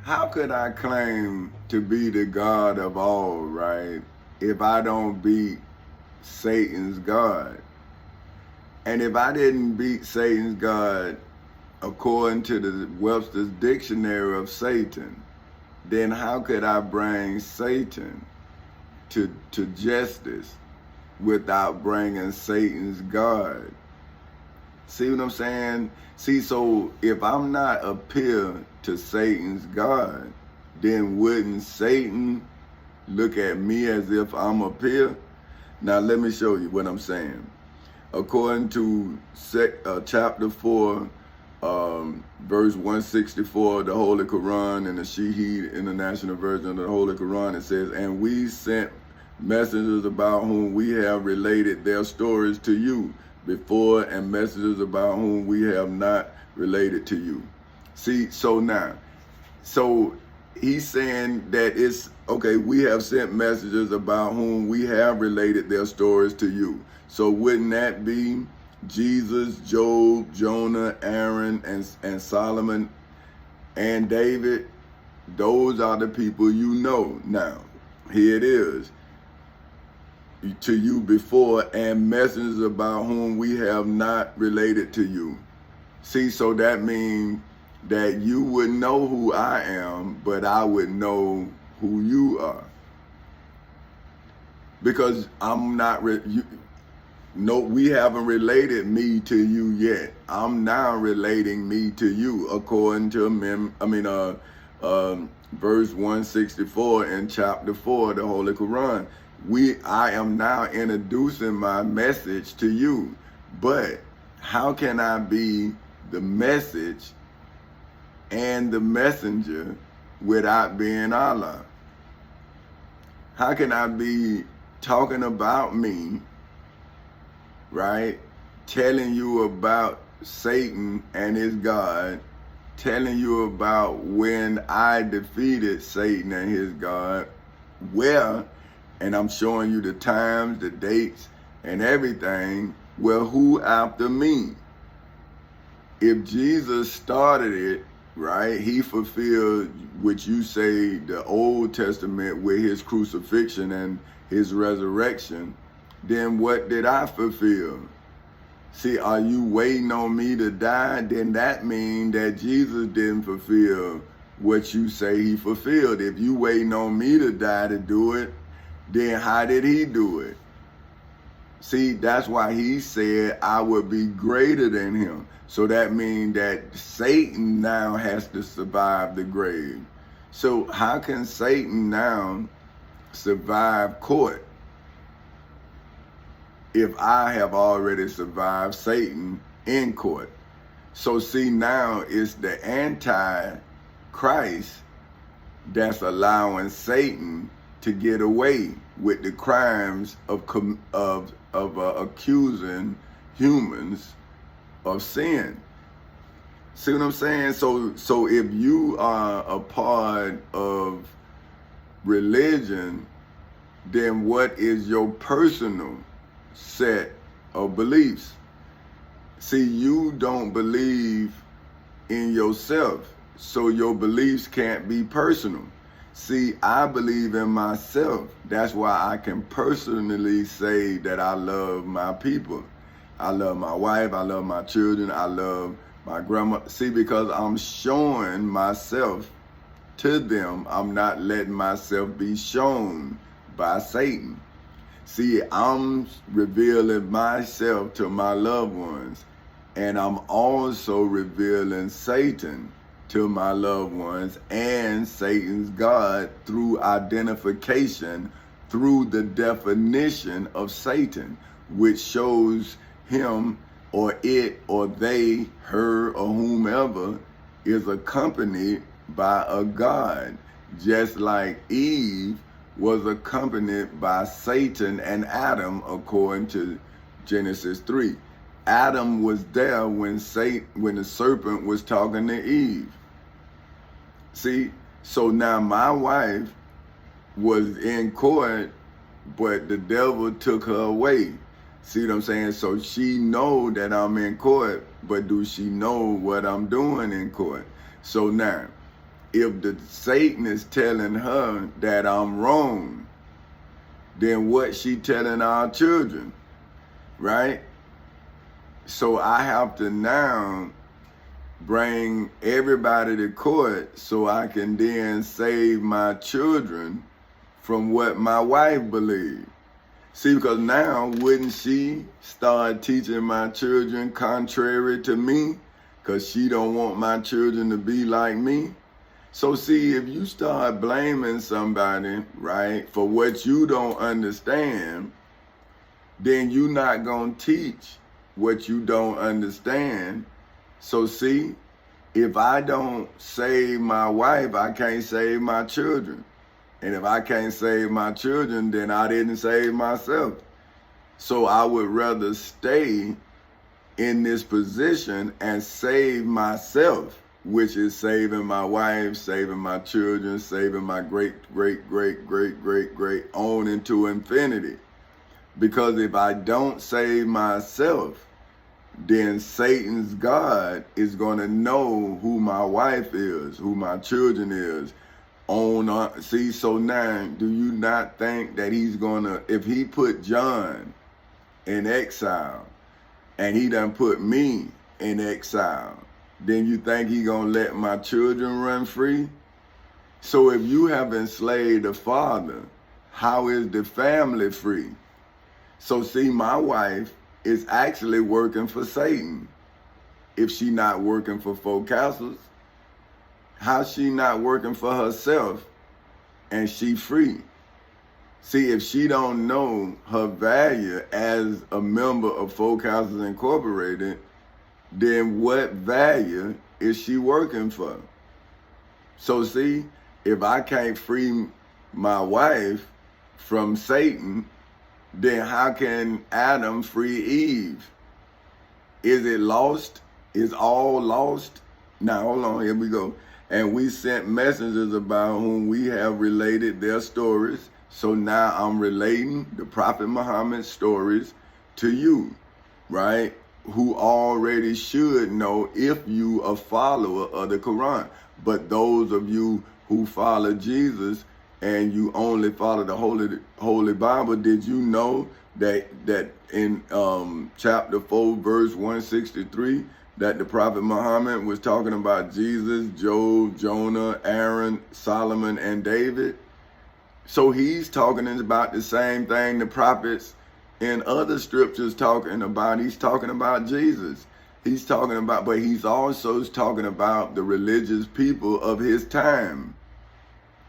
how could I claim to be the God of all, right, if I don't beat Satan's God? And if I didn't beat Satan's God according to the Webster's Dictionary of Satan, then how could I bring Satan to justice without bringing Satan's God? See what I'm saying? See, so if I'm not a peer to Satan's God, then wouldn't Satan look at me as if I'm a peer? Now let me show you what I'm saying. According to chapter 4, verse 164 of the Holy Quran and the Shahid International Version of the Holy Quran, it says, "And we sent messengers about whom we have related their stories to you before, and messengers about whom we have not related to you." See, so he's saying that it's okay, we have sent messengers about whom we have related their stories to you. So wouldn't that be Jesus, Job, Jonah, Aaron, and Solomon, and David? Those are the people you know. Now, here it is. To you before, and messengers about whom we have not related to you. See, so that means that you would know who I am, but I would know who you are. Because I'm not, no, we haven't related me to you yet. I'm now relating me to you according to verse 164 in chapter 4 of the Holy Quran. I am now introducing my message to you. But how can I be the message and the messenger without being Allah? How can I be talking about me, right? Telling you about Satan and his God, telling you about when I defeated Satan and his God, where, and I'm showing you the times, the dates, and everything. Well, who after me? If Jesus started it, right, he fulfilled what you say the Old Testament with his crucifixion and his resurrection, then what did I fulfill? See, are you waiting on me to die? Then that means that Jesus didn't fulfill what you say he fulfilled. If you waiting on me to die to do it, then how did he do it? See, that's why he said I would be greater than him. So that means that Satan now has to survive the grave. So how can Satan now survive court if I have already survived Satan in court? So see, now it's the anti-Christ that's allowing Satan to get away with the crimes of accusing humans of sin. See what I'm saying? So if you are a part of religion, then what is your personal set of beliefs? See, you don't believe in yourself, so your beliefs can't be personal. See, I believe in myself. That's why I can personally say that I love my people. I love my wife, I love my children, I love my grandma. See, because I'm showing myself to them. I'm not letting myself be shown by Satan. See, I'm revealing myself to my loved ones, and I'm also revealing Satan to my loved ones and Satan's God through identification, through the definition of Satan, which shows him or it or they, her or whomever, is accompanied by a God, just like Eve was accompanied by Satan and Adam, according to Genesis 3. Adam was there when the serpent was talking to Eve. See, so now my wife was in court, but the devil took her away. See what I'm saying? So she know that I'm in court, but do she know what I'm doing in court? So now, if the Satan is telling her that I'm wrong, then what she telling our children, right? So I have to now bring everybody to court so I can then save my children from what my wife believed. See, because now wouldn't she start teaching my children contrary to me? Because she don't want my children to be like me. So see, if you start blaming somebody, right, for what you don't understand, then you're not going to teach what you don't understand. So see, if I don't save my wife, I can't save my children. And if I can't save my children, then I didn't save myself. So I would rather stay in this position and save myself, which is saving my wife, saving my children, saving my great, great, great, great, great, great, on into infinity. Because if I don't save myself, then Satan's God is going to know who my wife is, who my children is. See, so now, do you not think that he's going to, if he put John in exile, and he done put me in exile, then you think he gonna let my children run free? So if you have enslaved the father, how is the family free? So see, my wife is actually working for Satan. If she not working for Four Castles, how's she not working for herself and she free? See, if she don't know her value as a member of Four Castles Incorporated, then what value is she working for? So see, if I can't free my wife from Satan, then how can Adam free Eve? Is it lost? Is all lost? Now, hold on, here we go. And we sent messengers about whom we have related their stories. So now I'm relating the Prophet Muhammad's stories to you, right? Who already should know if you a follower of the Quran. But those of you who follow Jesus and you only follow the Holy Bible, did you know that in chapter 4, verse 163, that the Prophet Muhammad was talking about Jesus, Job, Jonah, Aaron, Solomon, and David? So he's talking about the same thing the prophets in other scriptures talking about. He's talking about Jesus. He's talking about, but he's also talking about the religious people of his time,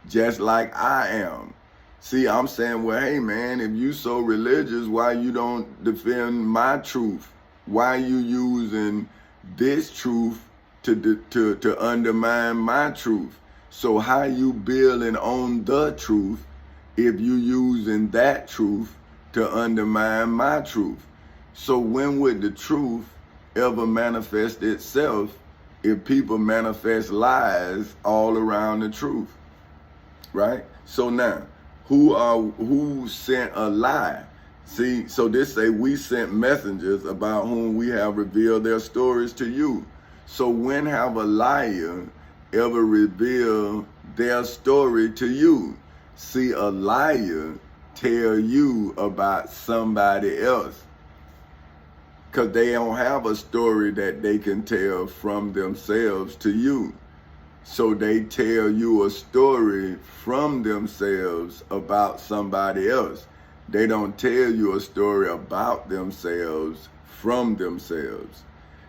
just like I am. See, I'm saying, well, hey man, if you so religious, why you don't defend my truth? Why you using this truth to undermine my truth? So how you building on the truth if you using that truth to undermine my truth? So when would the truth ever manifest itself if people manifest lies all around the truth, right? So now, who sent a lie? See, so this say we sent messengers about whom we have revealed their stories to you. So when have a liar ever revealed their story to you? See, a liar tell you about somebody else, because they don't have a story that they can tell from themselves to you. So they tell you a story from themselves about somebody else. They don't tell you a story about themselves from themselves.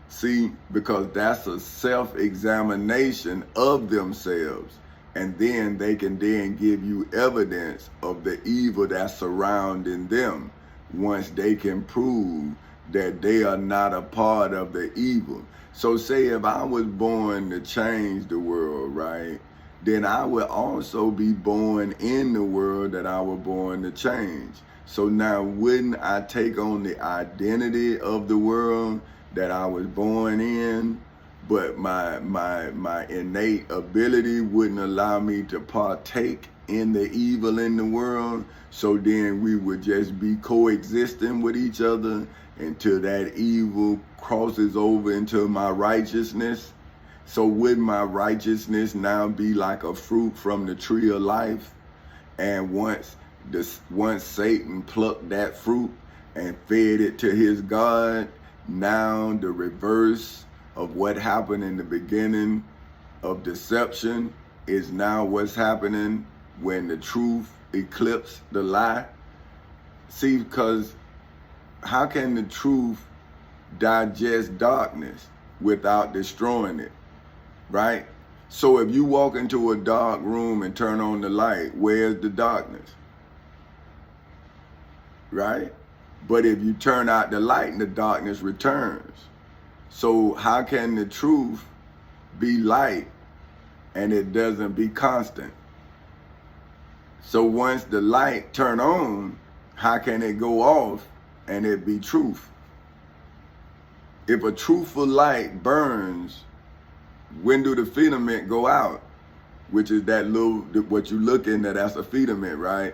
See, because that's a self-examination of themselves. And then they can then give you evidence of the evil that's surrounding them once they can prove that they are not a part of the evil. So say if I was born to change the world, right, then I would also be born in the world that I was born to change. So now wouldn't I take on the identity of the world that I was born in, but my innate ability wouldn't allow me to partake in the evil in the world? So then we would just be coexisting with each other until that evil crosses over into my righteousness. So would my righteousness now be like a fruit from the tree of life? And once Satan plucked that fruit and fed it to his God, now the reverse of what happened in the beginning of deception is now what's happening when the truth eclipses the lie. See, because how can the truth digest darkness without destroying it, right? So if you walk into a dark room and turn on the light, where's the darkness, right? But if you turn out the light, the darkness returns. So how can the truth be light and it doesn't be constant? So once the light turn on, how can it go off and it be truth? If a truthful light burns, when do the filament go out? Which is that little, what you look in there, that's a filament, right?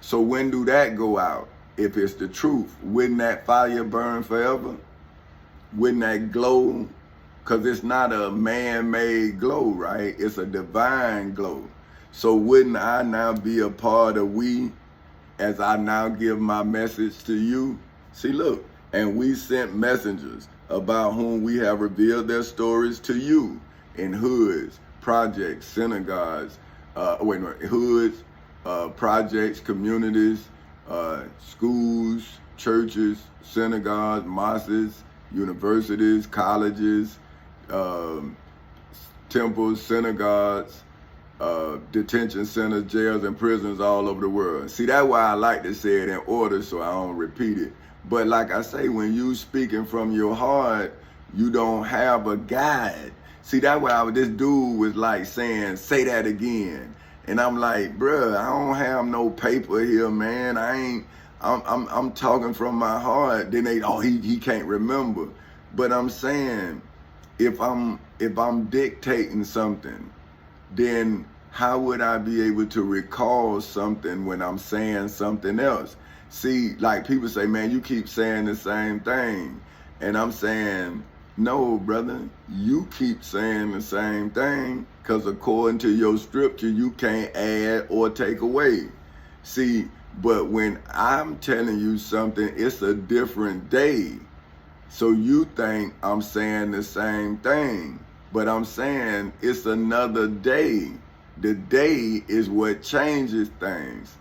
So when do that go out? If it's the truth, wouldn't that fire burn forever? Wouldn't that glow? Because it's not a man-made glow, right? It's a divine glow. So wouldn't I now be a part of we as I now give my message to you? See, look, and we sent messengers about whom we have revealed their stories to you in hoods, projects, synagogues, hoods, projects, communities, schools, churches, synagogues, mosques, universities, colleges, temples, synagogues, detention centers, jails, and prisons all over the world. See, that's why I like to say it in order so I don't repeat it. But like I say, when you speaking from your heart, you don't have a guide. See, that's why this dude was like saying, say that again. And I'm like, bruh, I don't have no paper here, man. I'm talking from my heart. Then he can't remember. But I'm saying, if I'm dictating something, then how would I be able to recall something when I'm saying something else? See, like people say, man, you keep saying the same thing. And I'm saying, no, brother, you keep saying the same thing because according to your scripture, you can't add or take away. See, but when I'm telling you something, it's a different day. So you think I'm saying the same thing, but I'm saying it's another day. The day is what changes things.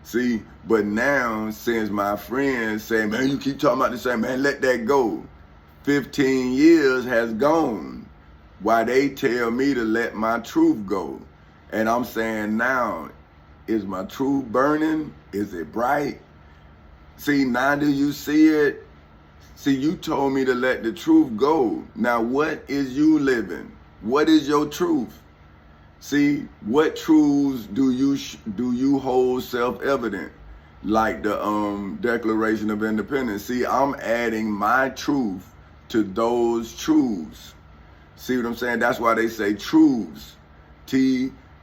See, but now since my friends say, man, you keep talking about the same, man, let that go. 15 years has gone. Why they tell me to let my truth go. And I'm saying now, is my truth burning? Is it bright? See, now do you see it? See, you told me to let the truth go. Now, what is you living? What is your truth? See, what truths do you hold self-evident? Like the Declaration of Independence. See, I'm adding my truth to those truths. See what I'm saying? That's why they say truths. Truths.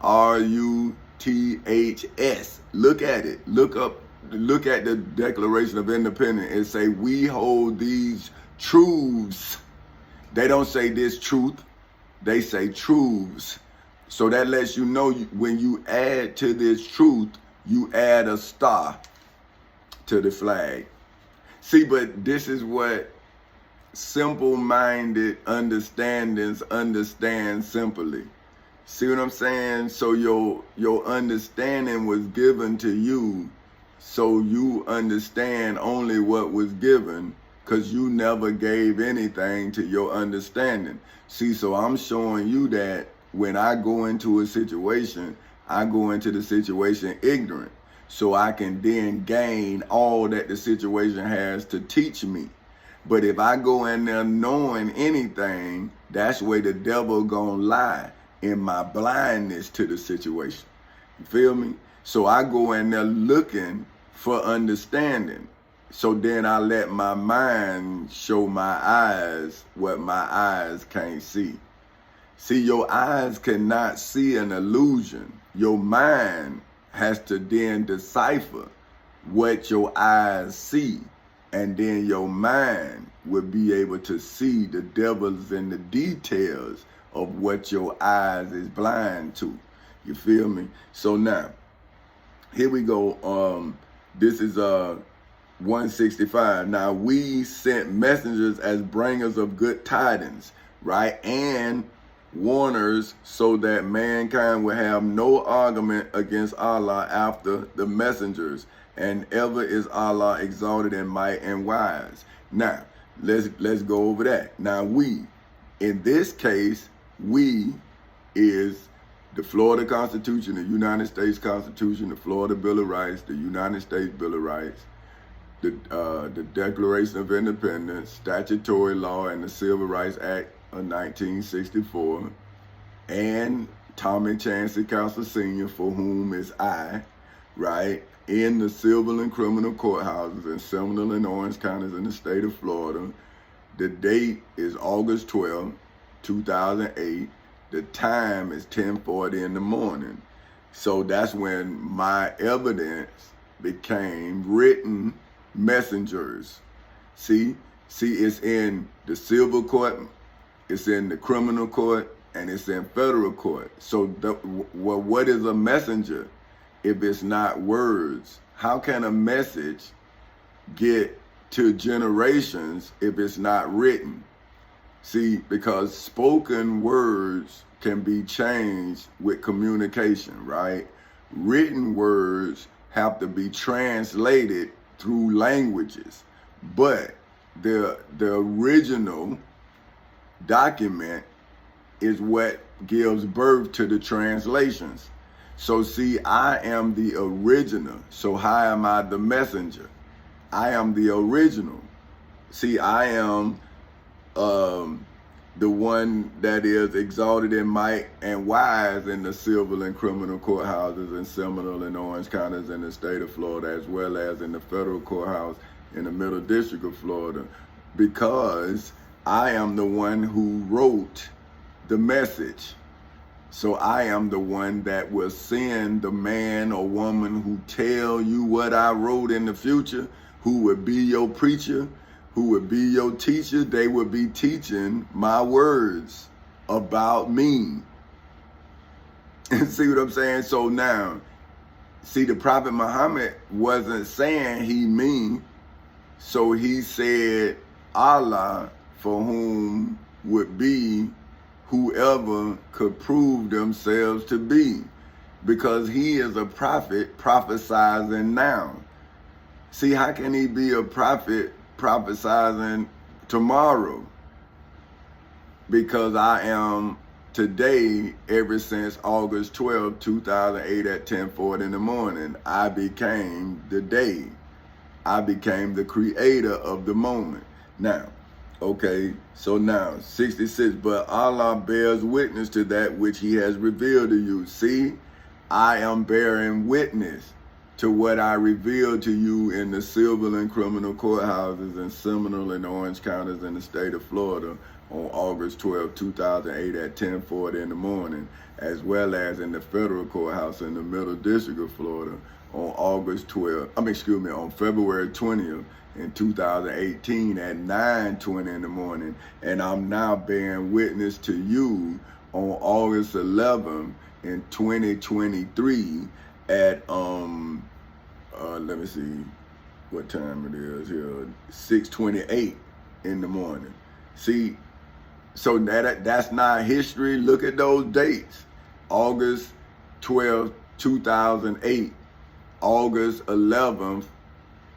Look at it. Look at the Declaration of Independence and say, we hold these truths. They don't say this truth. They say truths. So that lets you know when you add to this truth, you add a star to the flag. See, but this is what simple-minded understandings understand simply. See what I'm saying? So your understanding was given to you, so you understand only what was given, because you never gave anything to your understanding. See, so I'm showing you that when I go into a situation, I go into the situation ignorant, so I can then gain all that the situation has to teach me. But if I go in there knowing anything, that's where the devil gonna lie, in my blindness to the situation. You feel me? So I go in there looking for understanding. So then I let my mind show my eyes what my eyes can't see. See, your eyes cannot see an illusion. Your mind has to then decipher what your eyes see. And then your mind will be able to see the devils and the details of what your eyes is blind to. You feel me? So now, here we go. This is 165. Now we sent messengers as bringers of good tidings, right? And warners, so that mankind will have no argument against Allah after the messengers, and ever is Allah exalted in might and wise. Now, let's go over that. Now we, in this case, we is the Florida Constitution, the United States Constitution, the Florida Bill of Rights, the United States Bill of Rights, the Declaration of Independence, statutory law, and the Civil Rights Act of 1964, and Tommy Chancey Counsel Sr., for whom is I, right, in the civil and criminal courthouses in Seminole and Orange counties in the state of Florida. The date is August 12, 2008. The time is 10:40 in the morning. So that's when my evidence became written messengers. See, it's in the civil court, it's in the criminal court, and it's in federal court. So what is a messenger if it's not words? How can a message get to generations if it's not written? See, because spoken words can be changed with communication, right? Written words have to be translated through languages, but the original document is what gives birth to the translations. So see, I am the original. So how am I the messenger? I am the original. See, I am the one that is exalted in might and wise in the civil and criminal courthouses in Seminole and Orange counties in the state of Florida, as well as in the federal courthouse in the Middle District of Florida, because I am the one who wrote the message. So I am the one that will send the man or woman who tell you what I wrote in the future, who would be your preacher, who would be your teacher. They would be teaching my words about me. See what I'm saying? So now, see, the Prophet Muhammad wasn't saying he me, so he said Allah, for whom would be whoever could prove themselves to be, because he is a prophet prophesizing now. See, how can he be a prophet prophesizing tomorrow? Because I am today, ever since August 12, 2008 at 10:40 in the morning, I became the day. I became the creator of the moment. Now, okay, so now 66, but Allah bears witness to that which he has revealed to you. See, I am bearing witness to what I revealed to you in the civil and criminal courthouses in Seminole and Orange counties in the state of Florida on August 12, 2008 at 10:40 in the morning, as well as in the federal courthouse in the Middle District of Florida on on February 20th in 2018 at 9:20 in the morning. And I'm now bearing witness to you on August 11th in 2023 at let me see what time it is here, 6:28 in the morning. See, so that's not history. Look at those dates. August 12th, 2008, August 11th,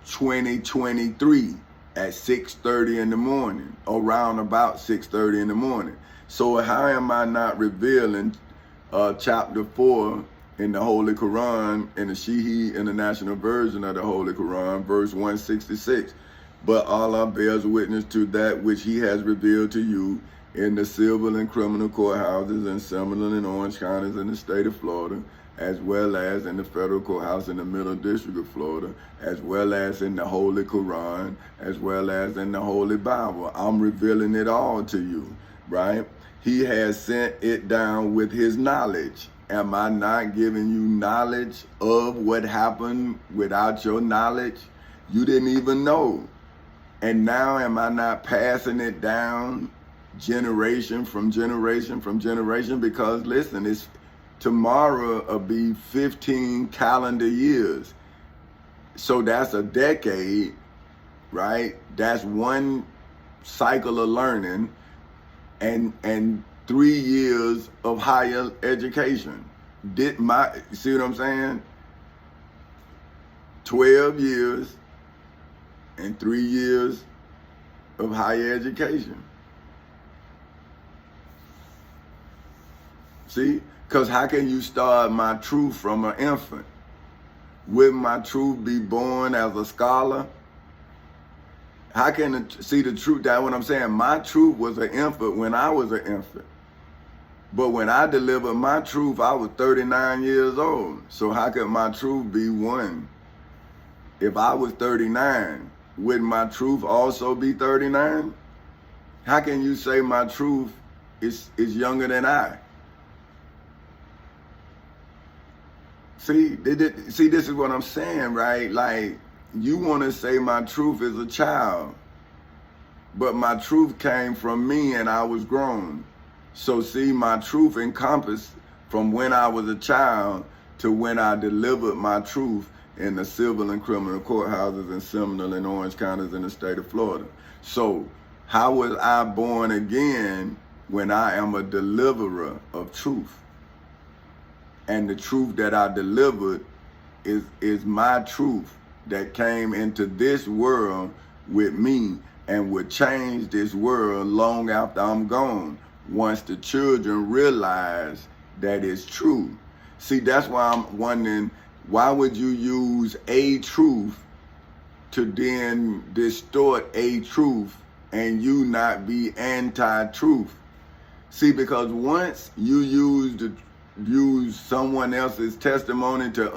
2023 at 6:30 in the morning, around about 6:30 in the morning. So how am I not revealing chapter 4 in the Holy Quran, in the Shihi International Version of the Holy Quran, verse 166? But Allah bears witness to that which he has revealed to you in the civil and criminal courthouses in Seminole and Orange counties in the state of Florida, as well as in the federal courthouse in the Middle District of Florida, as well as in the Holy Quran, as well as in the Holy Bible. I'm revealing it all to you, right? He has sent it down with his knowledge. Am I not giving you knowledge of what happened without your knowledge? You didn't even know. And now am I not passing it down generation from generation from generation, because listen, it's tomorrow will be 15 calendar years. So that's a decade, right? That's one cycle of learning and 3 years of higher education. See what I'm saying? 12 years and 3 years of higher education. See? Because how can you start my truth from an infant? Wouldn't my truth be born as a scholar? How can see the truth? That's what I'm saying. My truth was an infant when I was an infant. But when I delivered my truth, I was 39 years old. So how could my truth be one? If I was 39, wouldn't my truth also be 39? How can you say my truth is younger than I? See, this is what I'm saying, right? Like, you want to say my truth is a child, but my truth came from me and I was grown. So see, my truth encompassed from when I was a child to when I delivered my truth in the civil and criminal courthouses in Seminole and Orange counties in the state of Florida. So how was I born again when I am a deliverer of truth? And the truth that I delivered is my truth that came into this world with me and would change this world long after I'm gone, once the children realize that it's true. See, that's why I'm wondering, why would you use a truth to then distort a truth and you not be anti-truth? See, because once you use someone else's testimony to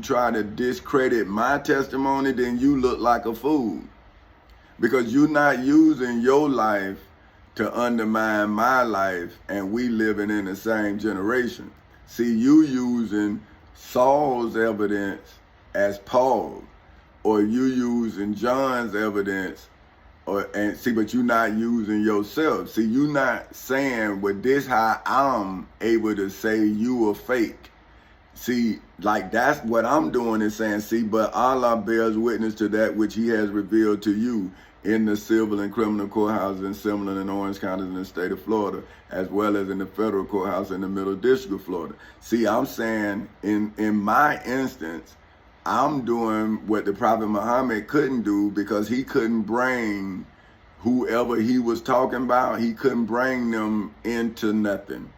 try to discredit my testimony, then you look like a fool, because you're not using your life to undermine my life, and we living in the same generation. See, you using Saul's evidence as Paul, or you using John's evidence, but you're not using yourself. See, you're not saying, well, this how I'm able to say you are fake. See, like, that's what I'm doing, is saying, see, but Allah bears witness to that which he has revealed to you in the civil and criminal courthouses in Seminole and Orange counties in the state of Florida, as well as in the federal courthouse in the Middle District of Florida. See, I'm saying, in my instance, I'm doing what the Prophet Muhammad couldn't do, because he couldn't bring whoever he was talking about, he couldn't bring them into nothing.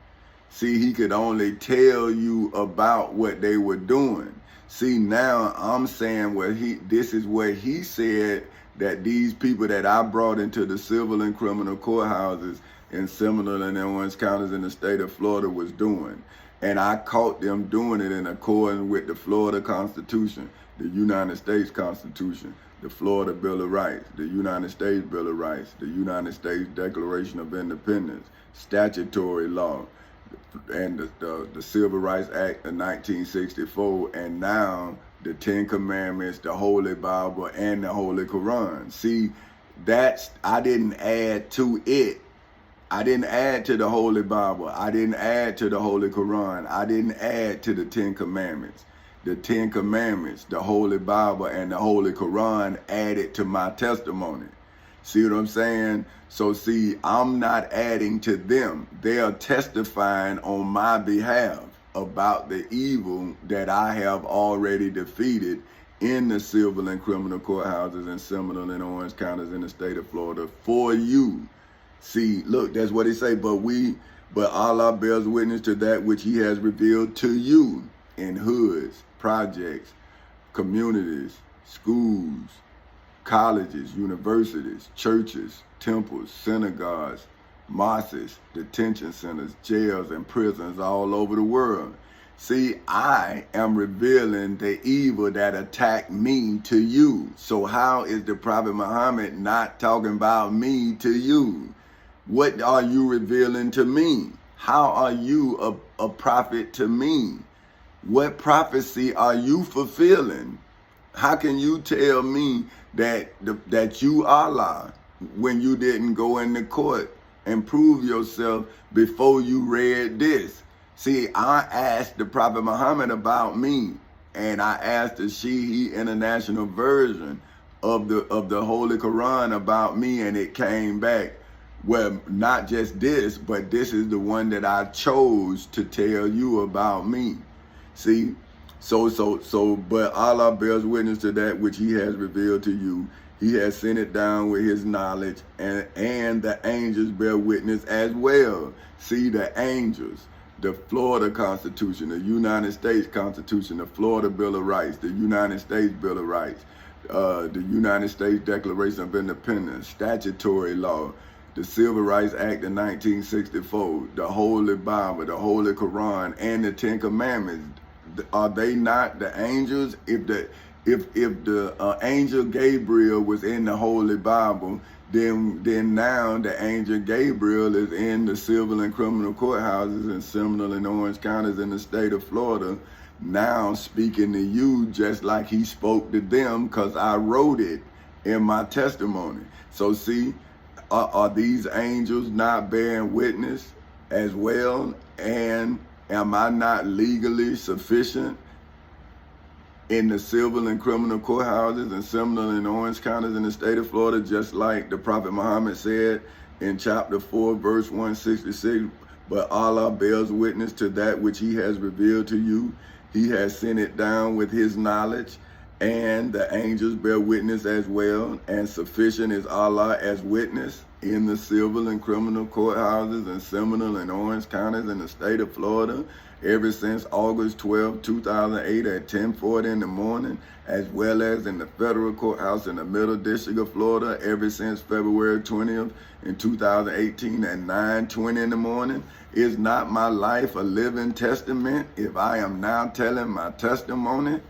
See, he could only tell you about what they were doing. See, now I'm saying, well, this is what he said that these people that I brought into the civil and criminal courthouses in Seminole and Orange counties in the state of Florida was doing. And I caught them doing it in accordance with the Florida Constitution, the United States Constitution, the Florida Bill of Rights, the United States Bill of Rights, the United States Declaration of Independence, statutory law, and the Civil Rights Act of 1964, and now the Ten Commandments, the Holy Bible, and the Holy Quran. See, I didn't add to it. I didn't add to the Holy Bible. I didn't add to the Holy Quran. I didn't add to the Ten Commandments. The Ten Commandments, the Holy Bible, and the Holy Quran added to my testimony. See what I'm saying? So see, I'm not adding to them. They are testifying on my behalf about the evil that I have already defeated in the civil and criminal courthouses in Seminole and Orange counties in the state of Florida for you. See, look, that's what he say, but Allah bears witness to that which he has revealed to you in hoods, projects, communities, schools, colleges, universities, churches, temples, synagogues, mosques, detention centers, jails, and prisons all over the world. See, I am revealing the evil that attacked me to you. So how is the Prophet Muhammad not talking about me to you? What are you revealing to me? How are you a prophet to me? What prophecy are you fulfilling? How can you tell me that you Allah? when you didn't go into court and prove yourself before you read this? See, I asked the Prophet Muhammad about me, and I asked the Shi'i International Version of the Holy Quran about me, and it came back. Well, not just this, but this is the one that I chose to tell you about me. See, but Allah bears witness to that which He has revealed to you. He has sent it down with His knowledge, and the angels bear witness as well. See, the angels, the Florida Constitution, the United States Constitution, the Florida Bill of Rights, the United States Bill of Rights, the United States Declaration of Independence, statutory law, the Civil Rights Act of 1964, the Holy Bible, the Holy Quran, and the Ten Commandments. Are they not the angels? If the angel Gabriel was in the Holy Bible, then now the angel Gabriel is in the civil and criminal courthouses in Seminole and Orange counties in the state of Florida, now speaking to you just like he spoke to them, because I wrote it in my testimony. So see, are these angels not bearing witness as well? And am I not legally sufficient in the civil and criminal courthouses in Seminole and Orange counties in the state of Florida, just like the Prophet Muhammad said in chapter 4, verse 166, but Allah bears witness to that which He has revealed to you. He has sent it down with His knowledge, and the angels bear witness as well, and sufficient is Allah as witness in the civil and criminal courthouses in Seminole and Orange counties in the state of Florida ever since August 12, 2008 at 10:40 in the morning, as well as in the federal courthouse in the Middle District of Florida ever since February 20th in 2018 at 9:20 in the morning. Is not my life a living testament if I am now telling my testimony?